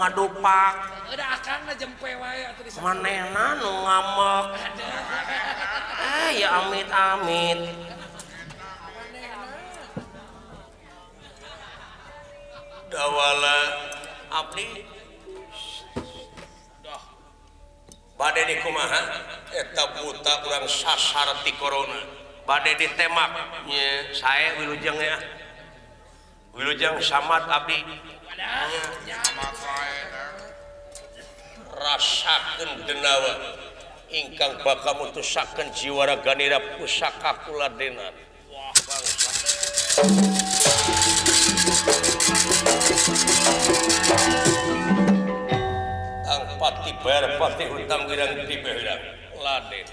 ngadupak. Udah akang na jempe wae atuh di sana. Manehna nu ngambek. Ya amit-amit. Dawala abdi bade di kumaha eta buta urang sasar ti corona bade ditemak nya sae wilujeng ya wilujeng samat abdi rasakeun denawa ingkang bakal mutusakeun jiwa raganira pusaka kuladenan wah bangsa ang pati bayar pati hutang wirang dibehirang laden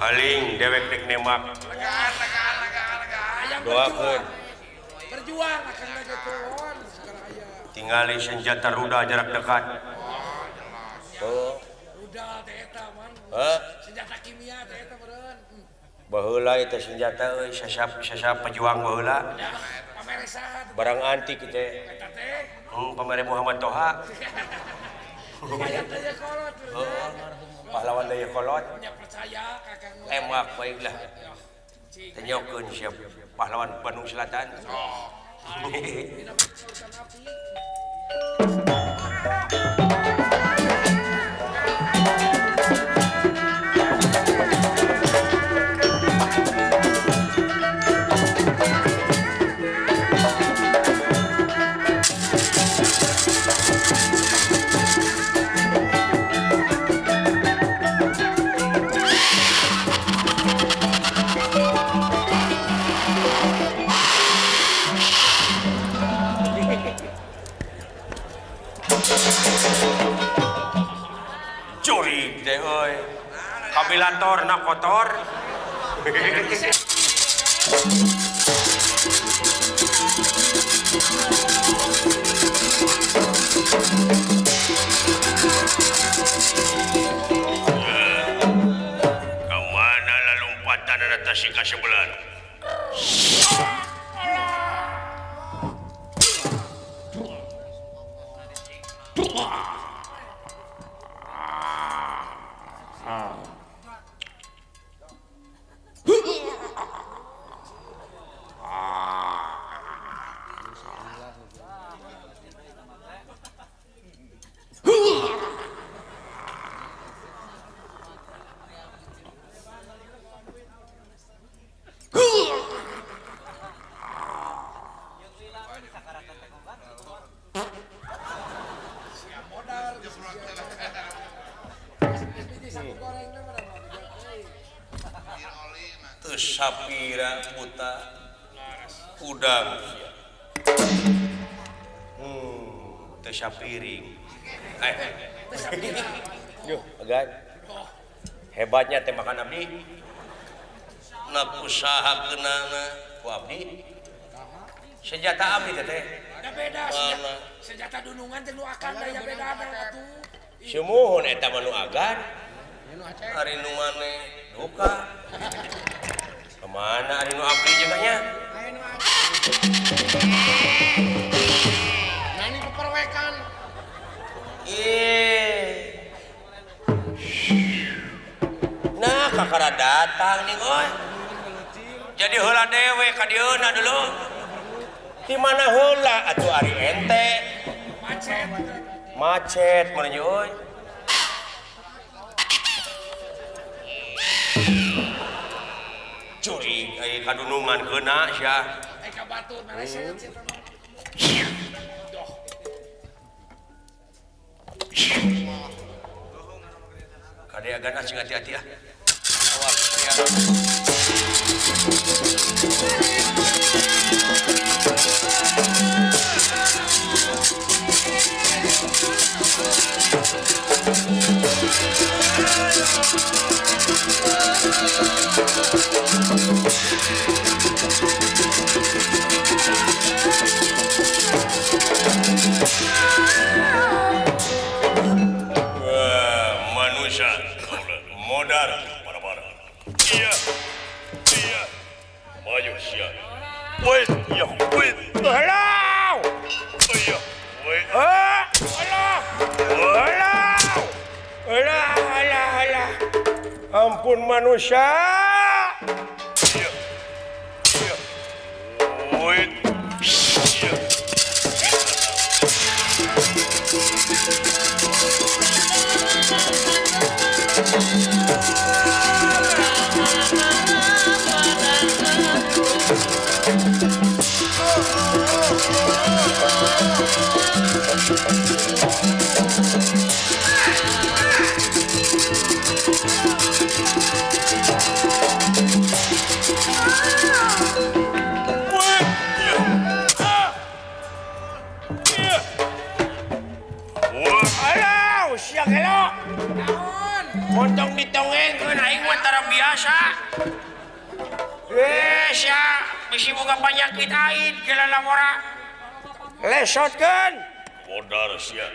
haling dewek dek nemak doakeun Berjuang akan lagi turun sekarang aya. tingali senjata rudal jarak dekat tuh Rudal teh eta man. Senjata kimia teh eta meureun. baheula eta senjata euy sasap pejuang baheula Pameresan barang antik teh eta teh. pamere Muhammad Toha Aya teh kolot. pahlawan daya kolot Nya percaya kakang. emak baiklah tanyakeun siap pahlawan Bandung Selatan Dina urusan api. curi teh euy kabilator na kotor kemana lalu lompatan atas si kasebelah sapira buta udang teh sapiring yuk agan hebatnya teh makan abdi nak usaha kenana ku abdi senjata abdi teh ada beda senjata dunungan jeung nu akan aya beda atuh sumuhun eta mah nu agan ari nu maneh duka kemana ari nu abdi jaganya nani peperwekan nah kakara datang nih oi jadi heula dewe ka dieuna dulu di mana heula atuh ari ente macet mun euy curi ai kadunungan keuna sia ai ka batur meleset Kadea ganas jeung hati-hati ah. Awas ya. Manusia modal para-para. Iya. Maju sia. Wait, ya, wait. Halau. Iya, wait. Alah. Ampun manusia. Iya. Wait. Iya. Siang hello. Montong ditongengkeun aing mah tara biasa. Sia bisi boga panyakit aid geula lamora. Lesotkeun. Modal sia.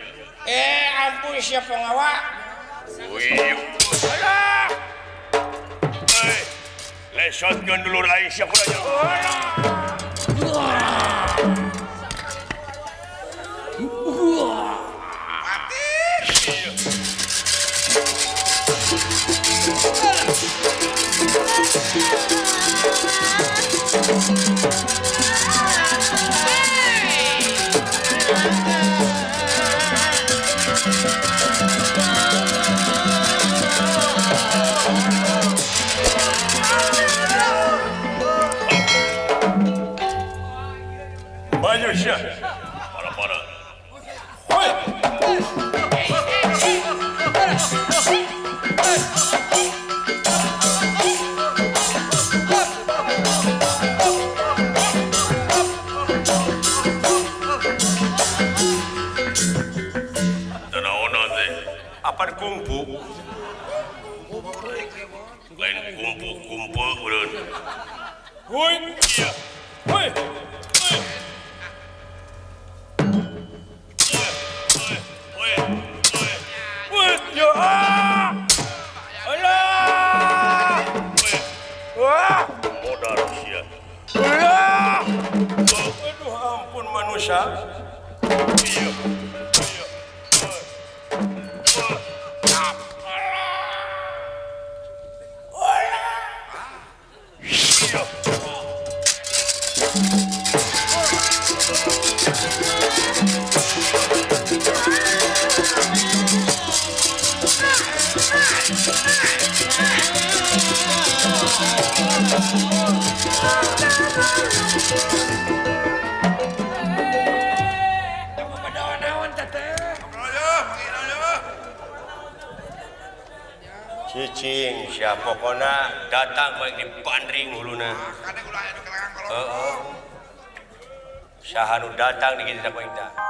Ampun sia pengawa. Wih. Alah. Lesotkeun dulur aing sia kurang. Maju sia. Para-para. Hoi. Apaan kumpu? Lain kumpu urun. Woi, iya. Woi. Woi, ya. Alah. Wah, modal sia. Alah. Aduh, ampun manusia. Iya. Cicing siapa pokoknya datang baik di Bandring huluna. Sahanu datang di kita pointa.